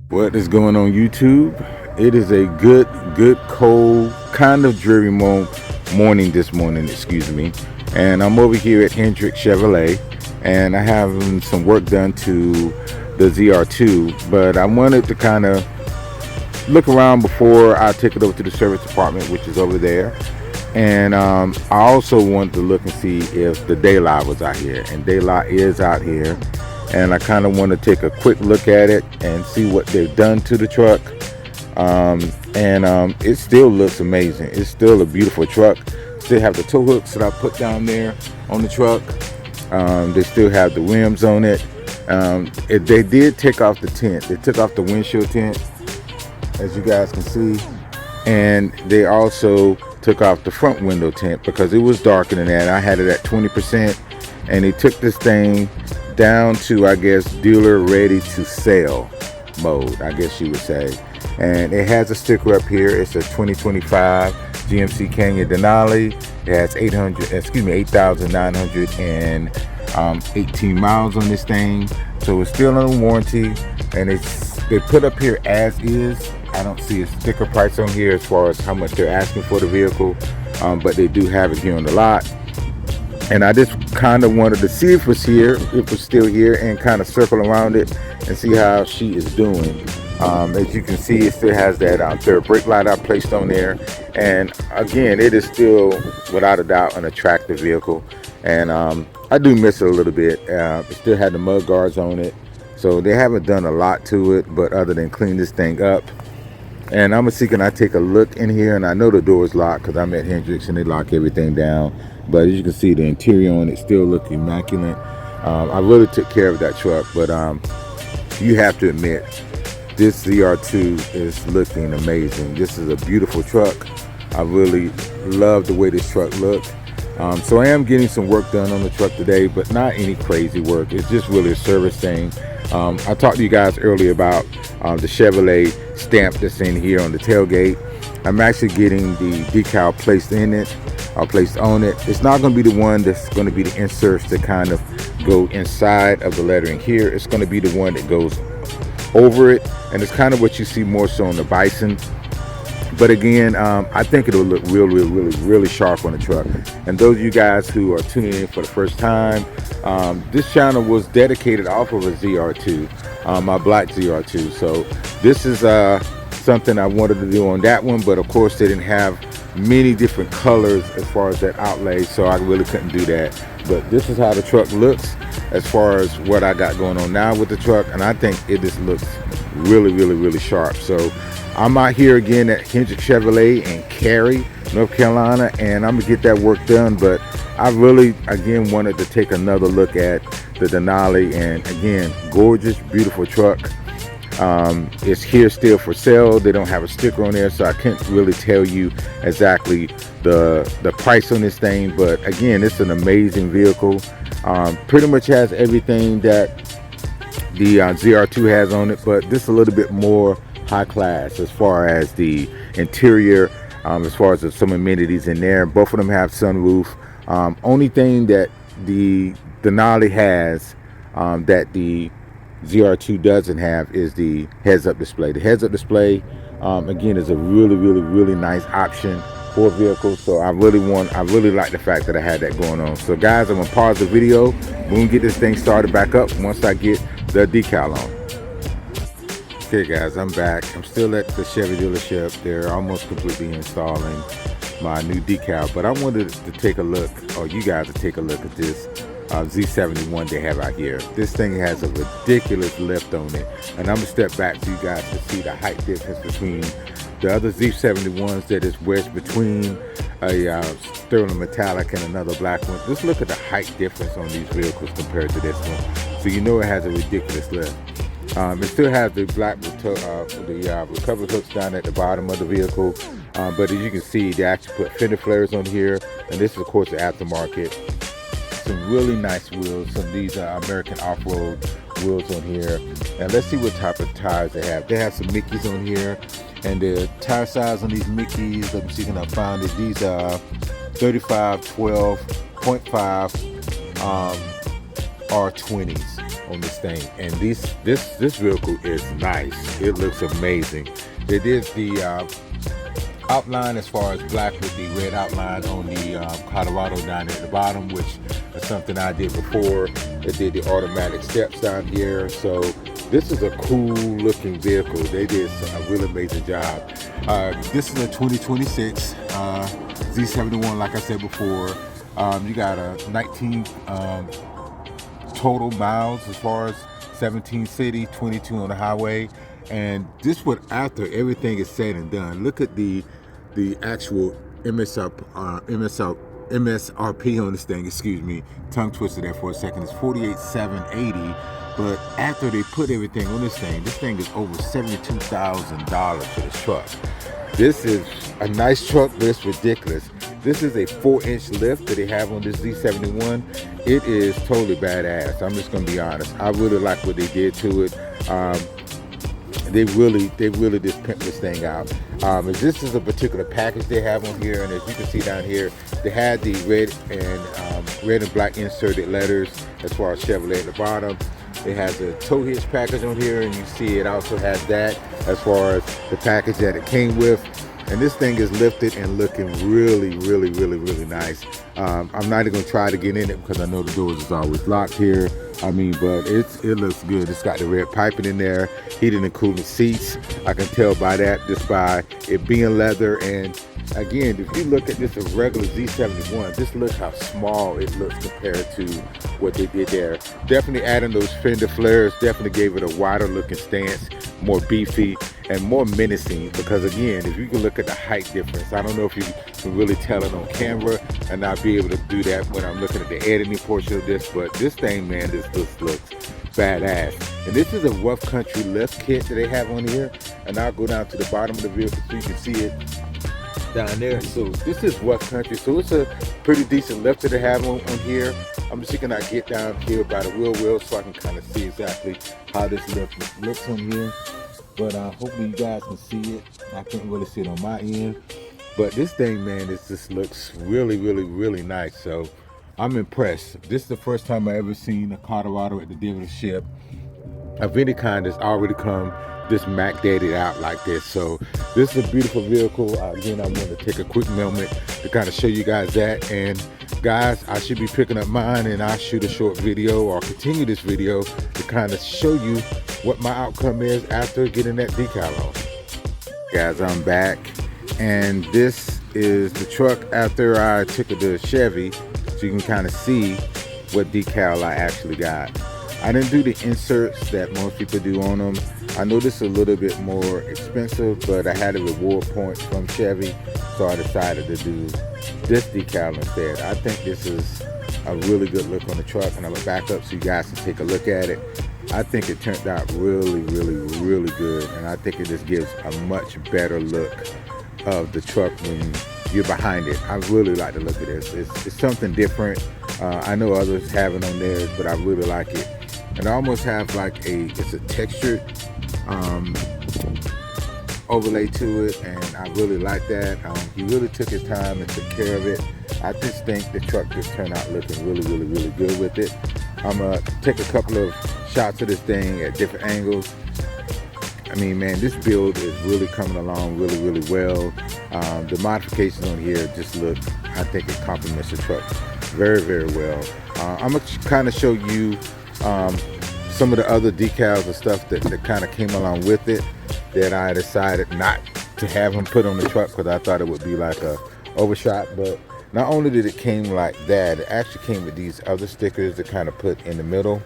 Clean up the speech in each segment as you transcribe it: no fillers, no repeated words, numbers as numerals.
What is going on YouTube? It is a good cold, kind of dreary morning this morning, excuse me. And I'm over here at Hendrick Chevrolet, and I have some work done to the ZR2, but I wanted to kind of look around before I take it over to the service department, which is over there. And I also wanted to look and see if the daylight was out here, and daylight is out here. And I kind of want to take a quick look at it and see what they've done to the truck. It still looks amazing. It's still a beautiful truck. Still have the tow hooks that I put down there on the truck. They still have the rims on it. They did take off the tint. They took off the windshield tint, as you guys can see. And they also took off the front window tint because it was darker than that. I had it at 20%, and they took this thing down to, I guess, dealer ready to sell mode, I guess you would say. And it has a sticker up here. It's a 2025 GMC Canyon Denali. It has 8,918 miles on this thing, so it's still under warranty. And they put up here as is. I don't see a sticker price on here as far as how much they're asking for the vehicle, but they do have it here on the lot. And I just kind of wanted to see if it was still here, and kind of circle around it and see how she is doing. As you can see, it still has that third brake light I placed on there. And again, it is still, without a doubt, an attractive vehicle. And I do miss it a little bit. It still had the mud guards on it. So they haven't done a lot to it, but other than clean this thing up. And I'm gonna see, can I take a look in here? And I know the door is locked because I'm at Hendricks and they lock everything down. But as you can see, the interior on it still looks immaculate. I really took care of that truck, but you have to admit, this ZR2 is looking amazing. This is a beautiful truck. I really love the way this truck looks. So I am getting some work done on the truck today, but not any crazy work. It's just really a service thing. I talked to you guys earlier about the Chevrolet stamp that's in here on the tailgate. I'm actually getting the decal placed in it, placed on it. It's not going to be the one that's going to be the inserts that kind of go inside of the lettering here. It's going to be the one that goes over it, and it's kind of what you see more so on the Bison. But again, I think it'll look really sharp on the truck. And those of you guys who are tuning in for the first time, this channel was dedicated off of a ZR2, my black ZR2. So this is something I wanted to do on that one, but of course they didn't have many different colors as far as that outlay, so I really couldn't do that. But this is how the truck looks as far as what I got going on now with the truck, and I think it just looks really sharp. So I'm out here again at Hendrick Chevrolet in Cary, North Carolina, and I'm gonna get that work done. But I really, again, wanted to take another look at the Denali, and again, gorgeous, beautiful truck. It's here still for sale. They don't have a sticker on there, so I can't really tell you exactly the price on this thing. But again, it's an amazing vehicle. Pretty much has everything that the ZR2 has on it, but this is a little bit more high class as far as the interior, as far as some amenities in there. Both of them have sunroof. Only thing that the Denali has that the ZR2 doesn't have is the heads-up display. The heads-up display, again, is a really nice option for a vehicle. So I really like the fact that I had that going on. So guys, I'm gonna pause the video. We're gonna get this thing started back up once I get the decal on. Okay guys, I'm back. I'm still at the Chevy dealership. They're almost completely installing my new decal, but I wanted to take a look, or you guys to take a look at this Z71 they have out here. This thing has a ridiculous lift on it, and I'm gonna step back so you guys can see the height difference between the other Z71s that is wedged between a sterling metallic and another black one. Just look at the height difference on these vehicles compared to this one, so you know it has a ridiculous lift. It still has the black recovery hooks down at the bottom of the vehicle, but as you can see, they actually put fender flares on here, and this is of course the aftermarket. Some really nice wheels, some of these American off-road wheels on here. And let's see what type of tires they have. They have some Mickeys on here, and the tire size on these Mickeys, let me see, can I find it? These are 35 12.5 R20s. on this thing. And this vehicle is nice. It looks amazing. They did the outline as far as black with the red outline on the Colorado down at the bottom, which is something I did before. They did the automatic steps down here. So this is a cool looking vehicle. They did a really amazing job. This is a 2026 Z71, like I said before. You got a 19 total miles as far as 17 city, 22 on the highway. And this would, after everything is said and done, look at the actual MSRP on this thing. Excuse me, tongue twisted there for a second. It's 48,780. But after they put everything on this thing is over $72,000 for this truck. This is a nice truck, but it's ridiculous. This is a 4-inch lift that they have on this Z71. It is totally badass. I'm just gonna be honest. I really like what they did to it. They really just pimped this thing out. This is a particular package they have on here, and as you can see down here, they had the red and black inserted letters as far as Chevrolet at the bottom. It has a tow hitch package on here, and you see it also has that as far as the package that it came with. And this thing is lifted and looking really nice. I'm not even gonna try to get in it because I know the doors is always locked here. I mean, but it looks good. It's got the red piping in there, heated and cooling seats. I can tell by that, just by it being leather. And again, if you look at this a regular Z71, just look how small it looks compared to what they did there. Definitely adding those fender flares definitely gave it a wider looking stance, more beefy and more menacing, because again, if you can look at the height difference, I don't know if you can really tell it on camera, and I'll be able to do that when I'm looking at the editing portion of this, but this thing, man, this looks badass. And this is a rough country lift kit that they have on here, and I'll go down to the bottom of the vehicle so you can see it down there. So this is rough country, so it's a pretty decent lift that they have on here. I'm just gonna get down here by the wheel so I can kind of see exactly how this lift looks on here. But hopefully you guys can see it. I can't really see it on my end, but this thing, man, just looks really nice. So I'm impressed. This is the first time I ever seen a Colorado at the dealership of any kind that's already come this Mac dated out like this. So this is a beautiful vehicle. Again, I'm going to take a quick moment to kind of show you guys that. And guys, I should be picking up mine, and I'll shoot a short video or continue this video to kind of show you what my outcome is after getting that decal on. Guys, I'm back, and this is the truck after I took it to Chevy, so you can kind of see what decal I actually got. I didn't do the inserts that most people do on them. I know this is a little bit more expensive, but I had a reward points from Chevy, so I decided to do this decal instead. I think this is a really good look on the truck, and I'm gonna back up so you guys can take a look at it. I think it turned out really good, and I think it just gives a much better look of the truck when you're behind it. I really like the look of this. It's something different. I know others have it on theirs, but I really like it. And I almost have like it's a textured overlay to it, and I really like that. He really took his time and took care of it. I just think the truck just turned out looking really good with it. I'm gonna take a couple of shots of this thing at different angles. I mean, man, this build is really coming along really well. The modifications on here just look, I think it complements the truck very well. I'm gonna kind of show you some of the other decals and stuff that kind of came along with it that I decided not to have them put on the truck because I thought it would be like a overshot. But not only did it came like that, it actually came with these other stickers that kind of put in the middle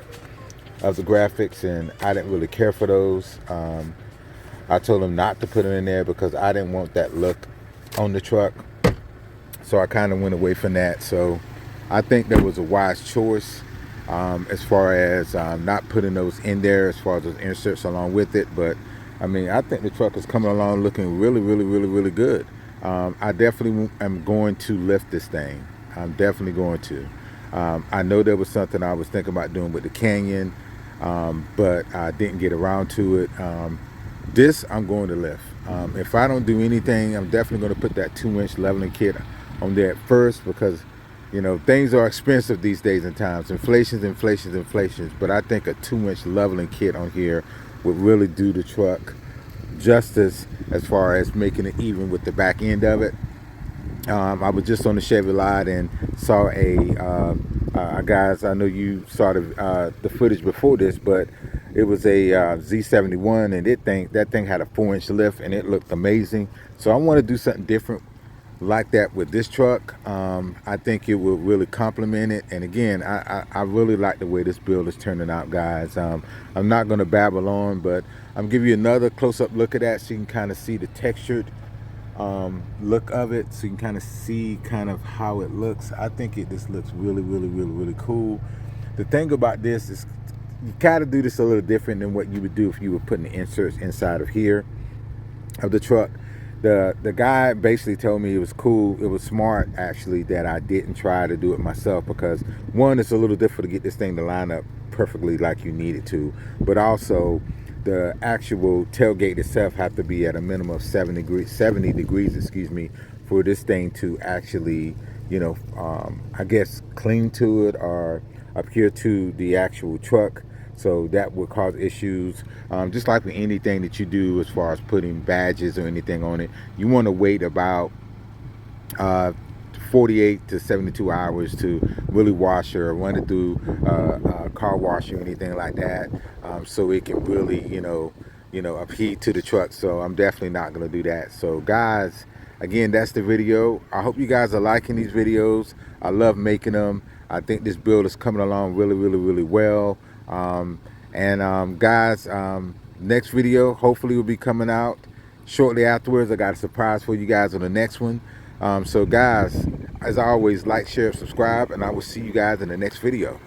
of the graphics, and I didn't really care for those. I told them not to put it in there because I didn't want that look on the truck, so I kind of went away from that. So I think that was a wise choice as far as not putting those in there as far as those inserts along with it. But I mean, I think the truck is coming along looking really good. I definitely am going to lift this thing. I'm definitely going to. I know there was something I was thinking about doing with the Canyon, but I didn't get around to it. This I'm going to lift. If I don't do anything, I'm definitely going to put that 2-inch leveling kit on there at first, because You know, things are expensive these days and times. Inflations. But I think a 2-inch leveling kit on here would really do the truck justice as far as making it even with the back end of it. I was just on the Chevy lot and saw guys, I know you saw the footage before this, but it was a Z71, and that thing had a 4-inch lift and it looked amazing. So I want to do something different like that with this truck. I think it will really complement it. And again, I really like the way this build is turning out, guys. I'm not going to babble on, but I'm giving you another close-up look at that so you can kind of see the textured look of it, so you can kind of see kind of how it looks. I think this looks really cool. The thing about this is you gotta do this a little different than what you would do if you were putting the inserts inside of here of the truck. The guy basically told me it was cool, it was smart actually, that I didn't try to do it myself, because one, it's a little difficult to get this thing to line up perfectly like you need it to, but also the actual tailgate itself have to be at a minimum of 70 degrees, excuse me, for this thing to actually, you know, I guess cling to it or adhere to the actual truck. So that would cause issues. Just like with anything that you do as far as putting badges or anything on it, you want to wait about 48 to 72 hours to really wash or run it through car wash or anything like that, so it can really, you know, adhere to the truck. So I'm definitely not going to do that. So guys, again, that's the video. I hope you guys are liking these videos. I love making them. I think this build is coming along really well. Guys, next video hopefully will be coming out shortly afterwards. I got a surprise for you guys on the next one. So guys, as always, like, share, subscribe, and I will see you guys in the next video.